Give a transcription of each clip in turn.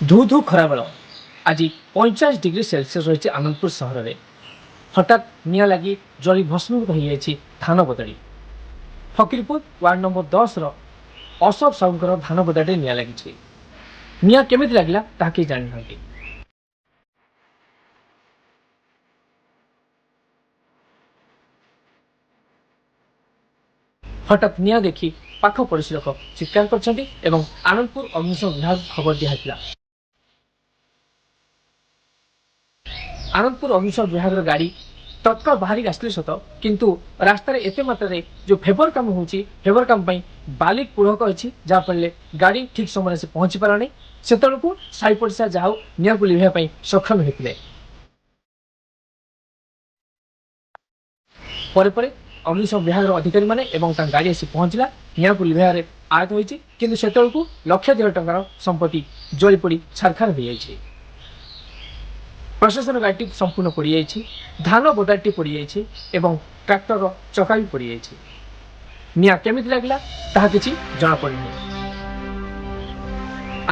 ଧୁ ଧୁ ଖରାବେଳ ଆଜି 50 degree Celsius ରହିଛି ଆନନ୍ଦପୁର ସହରରେ। ହଠାତ୍ ନିଆଁ ଲାଗି ଜଳି ଭସ୍ମୀଭୂତ ହୋଇଯାଇଛି ଧାନ ବଦାଡ଼ି। ଫକୀରପୁର ୱାର୍ଡ ନମ୍ବର 10ର ଅଶୋକ ସାହୁଙ୍କର ଧାନ ବଦାଡ଼ିରେ ନିଆଁ ଲାଗିଛି। ନିଆଁ କେମିତି ଲାଗିଲା ତାହା କେହି ଜାଣିନାହାନ୍ତି। ହଠାତ୍ ନିଆଁ ଦେଖି ପାଖ ପଡ଼ୋଶୀ ଲୋକ ଚିତ୍କାର କରିଛନ୍ତି ଏବଂ ଆନନ୍ଦପୁର ଅଗ୍ନିଶମ ବିଭାଗ ଖବର ଦିଆହେଇଥିଲା। ଆନନ୍ଦପୁର ଅଗ୍ନିଶମ ବିଭାଗର ଗାଡ଼ି ତତ୍କାଳ ବାହାରିକି ଆସିଥିଲେ ସତ, କିନ୍ତୁ ରାସ୍ତାରେ ଏତେ ମାତ୍ରାରେ ଯେଉଁ ଫେବର କାମ ହେଉଛି, ଫେବର କାମ ପାଇଁ ବାଲି କୁଳକ ଅଛି, ଯାହାଫଳରେ ଗାଡ଼ି ଠିକ୍ ସମୟରେ ସେ ପହଞ୍ଚି ପାରିଲା ନାହିଁ। ସେତେବେଳକୁ ସାହି ପଡ଼ିଶା ଯାହା ହଉ ନିଆଁକୁ ଲିଭାଇବା ପାଇଁ ସକ୍ଷମ ହୋଇଥିଲେ। ପରେ ପରେ ଅଗ୍ନିଶମ ବିଭାଗର ଅଧିକାରୀମାନେ ଏବଂ ତାଙ୍କ ଗାଡ଼ି ଆସି ପହଞ୍ଚିଲା, ନିଆଁକୁ ଲିଭାଇବାରେ ଆୟତ ହୋଇଛି, କିନ୍ତୁ ସେତେବେଳକୁ ଲକ୍ଷ ଦେଢ଼ ଟଙ୍କାର ସମ୍ପତ୍ତି ଜଳିପୋଡ଼ି ଛାରଖାର ହୋଇଯାଇଛି। ପ୍ରଶାସନ ଗାଡ଼ିଟି ସମ୍ପୂର୍ଣ୍ଣ ପୋଡ଼ିଯାଇଛି, ଧାନ ବଦାଟି ପୋଡ଼ିଯାଇଛି ଏବଂ ଟ୍ରାକ୍ଟରର ଚକା ବି ପୋଡ଼ିଯାଇଛି। ନିଆଁ କେମିତି ଲାଗିଲା ତାହା କିଛି ଜଣାପଡ଼ିନି।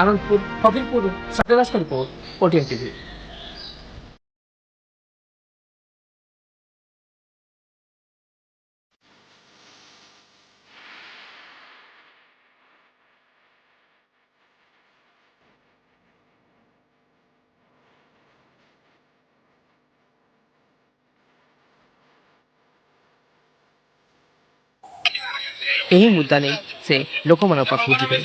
ଆନନ୍ଦପୁର ଫକୀରପୁର ସତ୍ୟଦାସଙ୍କ ରିପୋର୍ଟ, OTN TV। ଏହି ମୁଦ୍ଦା ନେଇ ସେ ଲୋକମାନଙ୍କ ପାଖକୁ ଯିବେ।